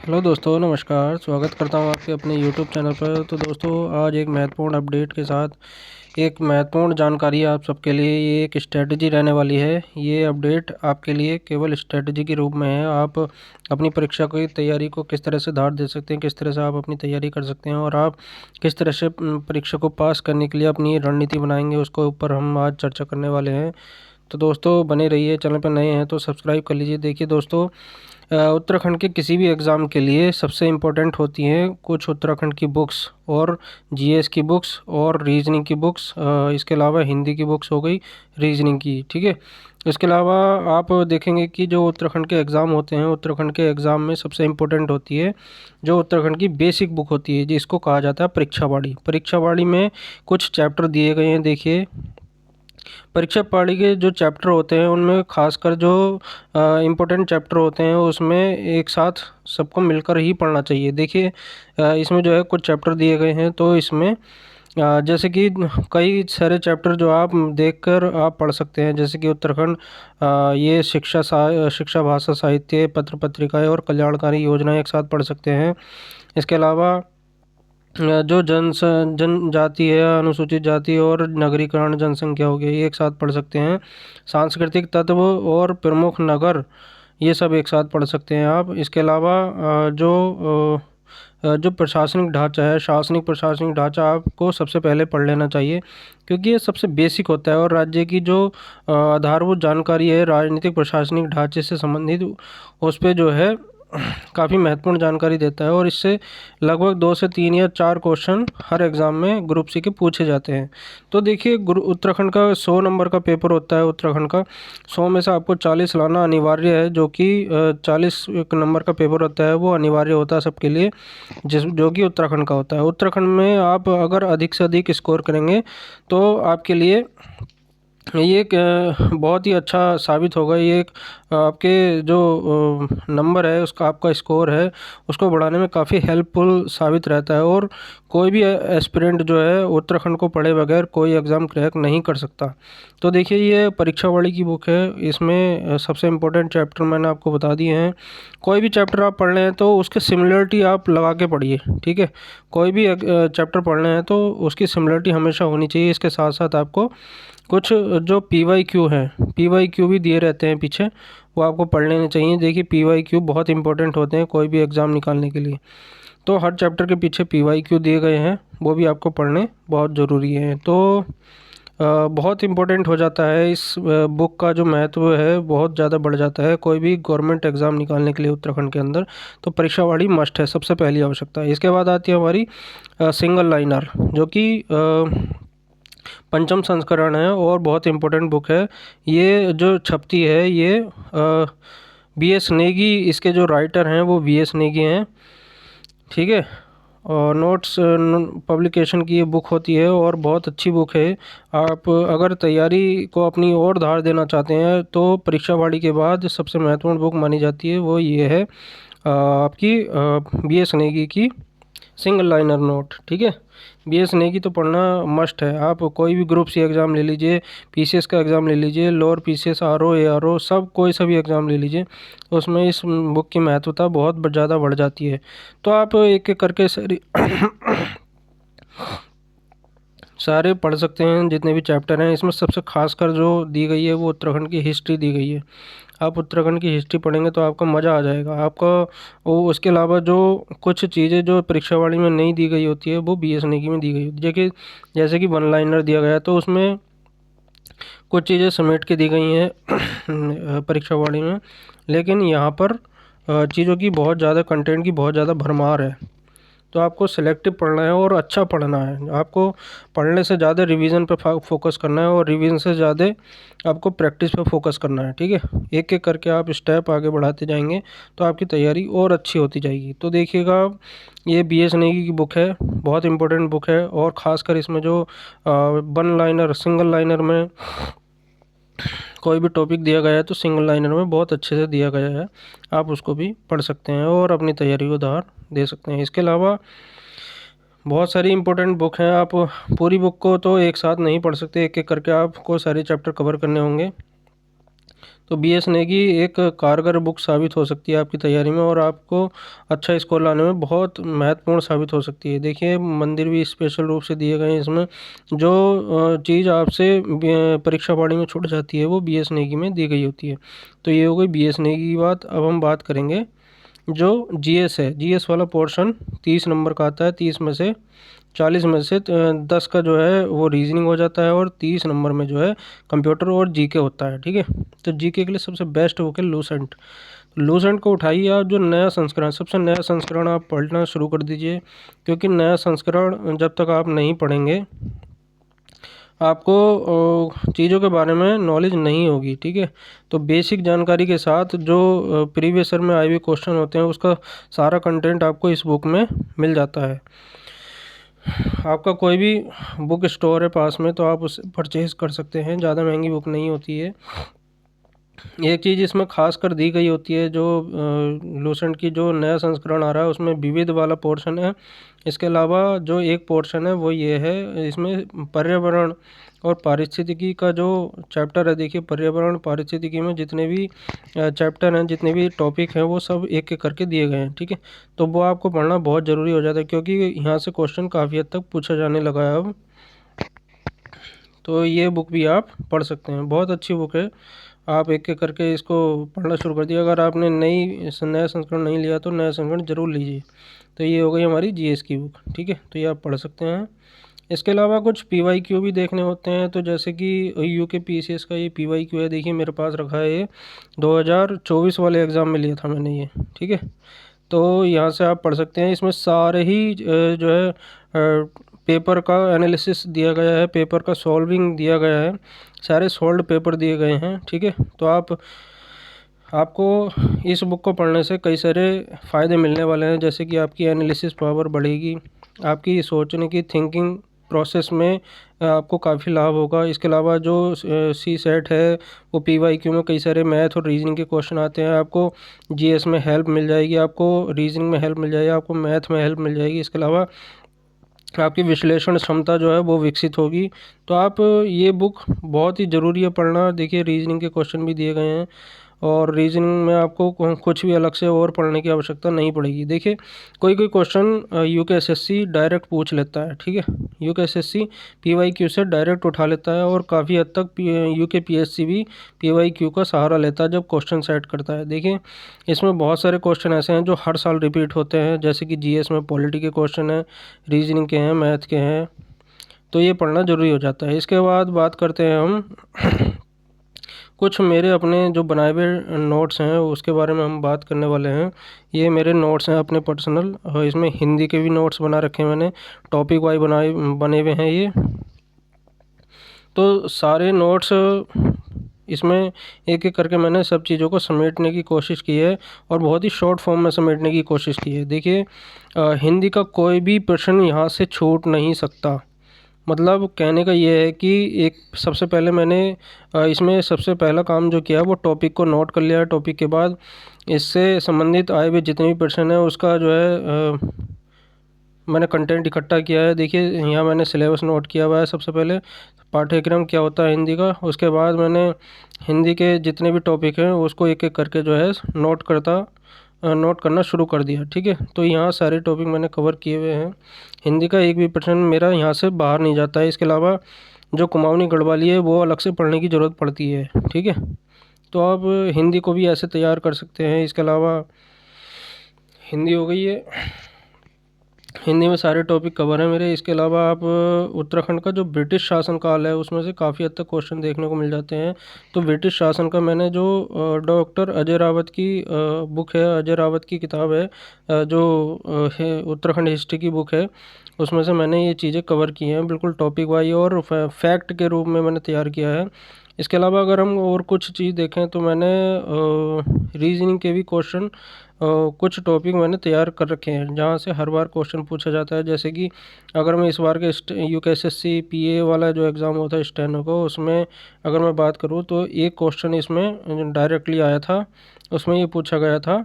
Hello दोस्तों, नमस्कार। स्वागत करता हूँ आपके अपने यूट्यूब चैनल पर। तो दोस्तों, आज एक महत्वपूर्ण अपडेट के साथ एक महत्वपूर्ण जानकारी आप सबके लिए। ये एक स्ट्रेटजी रहने वाली है। ये अपडेट आपके लिए केवल स्ट्रेटजी के रूप में है। आप अपनी परीक्षा की तैयारी को किस तरह से धार दे सकते हैं, किस तरह से आप अपनी तैयारी कर सकते हैं और आप किस तरह से परीक्षा को पास करने के लिए अपनी रणनीति बनाएंगे, उसके ऊपर हम आज चर्चा करने वाले हैं। तो दोस्तों, बने रहिए। चैनल पर नए हैं तो सब्सक्राइब कर लीजिए। देखिए दोस्तों, उत्तराखंड के किसी भी एग्ज़ाम के लिए सबसे इम्पोर्टेंट होती हैं कुछ उत्तराखंड की बुक्स और जीएस की बुक्स और रीजनिंग की बुक्स। इसके अलावा हिंदी की बुक्स हो गई, रीजनिंग की, ठीक है। इसके अलावा आप देखेंगे कि जो उत्तराखंड के एग्ज़ाम होते हैं, उत्तराखंड के एग्ज़ाम में सबसे इम्पोर्टेंट होती है जो उत्तराखंड की बेसिक बुक होती है, जिसको कहा जाता है परीक्षावाड़ी। परीक्षावाड़ी में कुछ चैप्टर दिए गए हैं। देखिए, परीक्षा पाड़ी के जो चैप्टर होते हैं उनमें खासकर जो इम्पोर्टेंट चैप्टर होते हैं उसमें एक साथ सबको मिलकर ही पढ़ना चाहिए। देखिए, इसमें जो है कुछ चैप्टर दिए गए हैं, तो इसमें जैसे कि कई सारे चैप्टर जो आप देखकर आप पढ़ सकते हैं, जैसे कि उत्तराखंड ये शिक्षा भाषा साहित्य पत्र पत्रिकाएं और कल्याणकारी योजनाएं एक साथ पढ़ सकते हैं। इसके अलावा जो जनजाति है, अनुसूचित जाति और नगरीकरण जनसंख्या हो गई, ये एक साथ पढ़ सकते हैं। सांस्कृतिक तत्व और प्रमुख नगर, ये सब एक साथ पढ़ सकते हैं आप। इसके अलावा जो प्रशासनिक ढांचा है, शासनिक प्रशासनिक ढांचा आपको सबसे पहले पढ़ लेना चाहिए, क्योंकि ये सबसे बेसिक होता है और राज्य की जो आधारभूत जानकारी है राजनीतिक प्रशासनिक ढांचे से संबंधित, उस पे जो है काफ़ी महत्वपूर्ण जानकारी देता है। और इससे लगभग 2 से 3 या 4 क्वेश्चन हर एग्ज़ाम में ग्रुप सी के पूछे जाते हैं। तो देखिए, उत्तराखंड का 100 नंबर का पेपर होता है। उत्तराखंड का 100 में से आपको 40 लाना अनिवार्य है, जो कि 40 नंबर का पेपर होता है, वो अनिवार्य होता है सबके लिए, जो कि उत्तराखंड का होता है। उत्तराखंड में आप अगर अधिक से अधिक स्कोर करेंगे तो आपके लिए ये एक बहुत ही अच्छा साबित होगा। ये एक आपके जो नंबर है, उसका आपका स्कोर है, उसको बढ़ाने में काफ़ी हेल्पफुल साबित रहता है। और कोई भी एस्पिरेंट जो है उत्तराखंड को पढ़े बगैर कोई एग्ज़ाम क्रैक नहीं कर सकता। तो देखिए, ये परीक्षावाड़ी की बुक है। इसमें सबसे इम्पोर्टेंट चैप्टर मैंने आपको बता दिए हैं। कोई भी चैप्टर आप पढ़ रहे हैं तो उसके सिमिलरिटी आप लगा के पढ़िए, ठीक है। कोई भी चैप्टर पढ़ रहे हैं तो उसकी सिमिलरिटी हमेशा होनी चाहिए। इसके साथ साथ आपको कुछ जो PYQ है, PYQ भी दिए रहते हैं पीछे, वो आपको पढ़ लेने चाहिए। देखिए, PYQ बहुत इंपॉर्टेंट होते हैं कोई भी एग्ज़ाम निकालने के लिए। तो हर चैप्टर के पीछे PYQ दिए गए हैं, वो भी आपको पढ़ने बहुत ज़रूरी हैं। तो बहुत इम्पोर्टेंट हो जाता है। इस बुक का जो महत्व है बहुत ज़्यादा बढ़ जाता है कोई भी गवर्नमेंट एग्ज़ाम निकालने के लिए उत्तराखंड के अंदर। तो परीक्षावाड़ी मस्ट है, सबसे पहली आवश्यकता है। इसके बाद आती है हमारी सिंगल लाइनर, जो कि पंचम संस्करण है और बहुत इम्पोर्टेंट बुक है। ये जो छपती है, ये BS नेगी, इसके जो राइटर हैं वो BS नेगी हैं, ठीक है। और नोट्स पब्लिकेशन की ये बुक होती है और बहुत अच्छी बुक है। आप अगर तैयारी को अपनी ओर धार देना चाहते हैं तो परीक्षावाड़ी के बाद सबसे महत्वपूर्ण बुक मानी जाती है, वो ये है आपकी BS नेगी की सिंगल लाइनर नोट, ठीक है। BS नेगी तो पढ़ना मस्ट है। आप कोई भी ग्रुप सी एग्ज़ाम ले लीजिए, PCS का एग्ज़ाम ले लीजिए, लोअर PCS RO ARO सब कोई सा भी एग्ज़ाम ले लीजिए, उसमें इस बुक की महत्वता बहुत ज़्यादा बढ़ जाती है। तो आप एक एक करके सारे पढ़ सकते हैं जितने भी चैप्टर हैं। इसमें सबसे खासकर जो दी गई है वो उत्तराखंड की हिस्ट्री दी गई है। आप उत्तराखंड की हिस्ट्री पढ़ेंगे तो आपका मज़ा आ जाएगा आपका। वो उसके अलावा जो कुछ चीज़ें जो परीक्षावाड़ी में नहीं दी गई होती है वो BS नेगी में दी गई होती है। देखिए, जैसे कि वन लाइनर दिया गया तो उसमें कुछ चीज़ें समेट के दी गई हैं परीक्षावाड़ी में, लेकिन यहाँ पर चीज़ों की बहुत ज़्यादा, कंटेंट की बहुत ज़्यादा भरमार है। तो आपको सेलेक्टिव पढ़ना है और अच्छा पढ़ना है। आपको पढ़ने से ज़्यादा रिवीजन पर फोकस करना है और रिवीजन से ज़्यादा आपको प्रैक्टिस पर फोकस करना है, ठीक है। एक एक करके आप स्टेप आगे बढ़ाते जाएंगे तो आपकी तैयारी और अच्छी होती जाएगी। तो देखिएगा आप, ये BS नेगी की बुक है, बहुत इंपॉर्टेंट बुक है। और ख़ासकर इसमें जो वन लाइनर, सिंगल लाइनर में कोई भी टॉपिक दिया गया है तो सिंगल लाइनर में बहुत अच्छे से दिया गया है। आप उसको भी पढ़ सकते हैं और अपनी तैयारी को धार दे सकते हैं। इसके अलावा बहुत सारी इंपॉर्टेंट बुक हैं। आप पूरी बुक को तो एक साथ नहीं पढ़ सकते, एक एक करके आपको सारे चैप्टर कवर करने होंगे। तो BS नेगी एक कारगर बुक साबित हो सकती है आपकी तैयारी में, और आपको अच्छा स्कोर लाने में बहुत महत्वपूर्ण साबित हो सकती है। देखिए मंदिर भी स्पेशल रूप से दिए गए हैं इसमें। जो चीज़ आपसे परीक्षा पानी में छूट जाती है वो BS नेगी में दी गई होती है। तो ये हो गई BS नेगी की बात। अब हम बात करेंगे जो GS है। GS वाला पोर्शन 30 नंबर का आता है। 40 में से 10 का जो है वो रीजनिंग हो जाता है, और 30 नंबर में जो है कंप्यूटर और GK होता है। ठीक है, तो GK के लिए सबसे बेस्ट बुक है लूसेंट। लूसेंट को उठाइए आप, जो नया संस्करण, सबसे नया संस्करण आप पढ़ना शुरू कर दीजिए, क्योंकि नया संस्करण जब तक आप नहीं पढ़ेंगे आपको चीज़ों के बारे में नॉलेज नहीं होगी। ठीक है, तो बेसिक जानकारी के साथ जो प्रीवियस ईयर में आए हुए क्वेश्चन होते हैं उसका सारा कंटेंट आपको इस बुक में मिल जाता है। आपका कोई भी बुक स्टोर है पास में तो आप उसे परचेज़ कर सकते हैं, ज़्यादा महंगी बुक नहीं होती है। एक चीज़ इसमें खास कर दी गई होती है, जो लूसेंट की जो नया संस्करण आ रहा है उसमें विविध वाला पोर्शन है। इसके अलावा जो एक पोर्शन है वो ये है, इसमें पर्यावरण और पारिस्थितिकी का जो चैप्टर है। देखिए पर्यावरण पारिस्थितिकी में जितने भी चैप्टर हैं, जितने भी टॉपिक हैं, वो सब एक एक करके दिए गए हैं। ठीक है, तो वो आपको पढ़ना बहुत ज़रूरी हो जाता है, क्योंकि यहाँ से क्वेश्चन काफ़ी हद तक पूछा जाने लगा है अब। तो ये बुक भी आप पढ़ सकते हैं, बहुत अच्छी बुक है। आप एक एक करके इसको पढ़ना शुरू कर दिया। अगर आपने नया संस्करण नहीं लिया तो नया संस्करण ज़रूर लीजिए। तो ये हो गई हमारी GS की बुक। ठीक है, तो ये आप पढ़ सकते हैं। इसके अलावा कुछ PYQ भी देखने होते हैं, तो जैसे कि UK PCS का ये PYQ है। देखिए मेरे पास रखा है, ये 2024 वाले एग्ज़ाम में लिया था मैंने ये। ठीक है, तो यहाँ से आप पढ़ सकते हैं। इसमें सारे ही जो है पेपर का एनालिसिस दिया गया है, पेपर का सॉल्विंग दिया गया है, सारे सॉल्व्ड पेपर दिए गए हैं। ठीक है, तो आपको इस बुक को पढ़ने से कई सारे फ़ायदे मिलने वाले हैं, जैसे कि आपकी एनालिसिस पावर बढ़ेगी, आपकी सोचने की थिंकिंग प्रोसेस में आपको काफ़ी लाभ होगा। इसके अलावा जो CSET है वो PYQ में कई सारे मैथ और रीजनिंग के क्वेश्चन आते हैं। आपको GS में हेल्प मिल जाएगी, आपको रीजनिंग में हेल्प मिल जाएगी, आपको मैथ में हेल्प मिल जाएगी। इसके अलावा आपकी विश्लेषण क्षमता जो है वो विकसित होगी। तो आप ये बुक बहुत ही ज़रूरी है पढ़ना। देखिए रीजनिंग के क्वेश्चन भी दिए गए हैं, और रीजनिंग में आपको कुछ भी अलग से और पढ़ने की आवश्यकता नहीं पड़ेगी। देखिए कोई कोई क्वेश्चन UK SSC डायरेक्ट पूछ लेता है। ठीक है, UK SSC PYQ से डायरेक्ट उठा लेता है, और काफ़ी हद तक UK PSC भी PYQ का सहारा लेता है जब क्वेश्चन सेट करता है। देखिए इसमें बहुत सारे क्वेश्चन ऐसे हैं जो हर साल रिपीट होते हैं, जैसे कि GS में पॉलिटी के क्वेश्चन हैं, रीजनिंग के हैं, मैथ के हैं। तो ये पढ़ना ज़रूरी हो जाता है। इसके बाद बात करते हैं हम कुछ मेरे अपने जो बनाए हुए नोट्स हैं उसके बारे में हम बात करने वाले हैं। ये मेरे नोट्स हैं अपने पर्सनल, इसमें हिंदी के भी नोट्स बना रखे हैं मैंने, टॉपिक वाइज बने हुए हैं ये। तो सारे नोट्स इसमें एक एक करके मैंने सब चीज़ों को समेटने की कोशिश की है, और बहुत ही शॉर्ट फॉर्म में समेटने की कोशिश की है। देखिए हिंदी का कोई भी प्रश्न यहाँ से छूट नहीं सकता। मतलब कहने का ये है कि एक सबसे पहले मैंने इसमें सबसे पहला काम जो किया वो टॉपिक को नोट कर लिया है। टॉपिक के बाद इससे संबंधित आए हुए जितने भी प्रश्न हैं उसका जो है मैंने कंटेंट इकट्ठा किया है। देखिए यहाँ मैंने सिलेबस नोट किया हुआ है, सबसे पहले पाठ्यक्रम क्या होता है हिंदी का, उसके बाद मैंने हिंदी के जितने भी टॉपिक हैं उसको एक एक करके जो है नोट करना शुरू कर दिया। ठीक है, तो यहाँ सारे टॉपिक मैंने कवर किए हुए हैं। हिंदी का एक भी प्रश्न मेरा यहाँ से बाहर नहीं जाता है। इसके अलावा जो कुमाऊनी गढ़वाली है वो अलग से पढ़ने की ज़रूरत पड़ती है। ठीक है, तो आप हिंदी को भी ऐसे तैयार कर सकते हैं। इसके अलावा हिंदी हो गई है, हिंदी में सारे टॉपिक कवर हैं मेरे। इसके अलावा आप उत्तराखंड का जो ब्रिटिश शासनकाल है उसमें से काफ़ी हद तक क्वेश्चन देखने को मिल जाते हैं। तो ब्रिटिश शासन का मैंने जो डॉक्टर अजय रावत की बुक है, अजय रावत की किताब है, जो है उत्तराखंड हिस्ट्री की बुक है, उसमें से मैंने ये चीज़ें कवर की हैं बिल्कुल टॉपिक वाइज, और फैक्ट के रूप में मैंने तैयार किया है। इसके अलावा अगर हम और कुछ चीज़ देखें तो मैंने रीजनिंग के भी क्वेश्चन कुछ टॉपिक मैंने तैयार कर रखे हैं जहाँ से हर बार क्वेश्चन पूछा जाता है। जैसे कि अगर मैं इस बार के UK SSC PA वाला जो एग्ज़ाम होता है स्टेनो का, उसमें अगर मैं बात करूँ तो एक क्वेश्चन इसमें डायरेक्टली आया था, उसमें ये पूछा गया था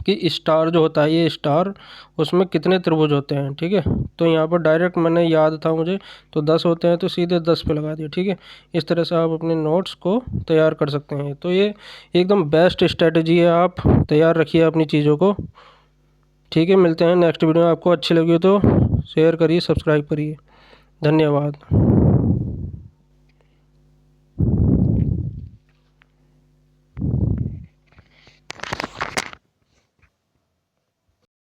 कि स्टार जो होता है, ये स्टार, उसमें कितने त्रिभुज होते हैं। ठीक है, तो यहाँ पर डायरेक्ट मैंने याद था मुझे, तो 10 होते हैं तो सीधे 10 पे लगा दिया। ठीक है, इस तरह से आप अपने नोट्स को तैयार कर सकते हैं। तो ये एकदम बेस्ट स्ट्रेटजी है, आप तैयार रखिए अपनी चीज़ों को। ठीक है, मिलते हैं नेक्स्ट वीडियो में। आपको अच्छी लगी हो तो शेयर करिए, सब्सक्राइब करिए। धन्यवाद।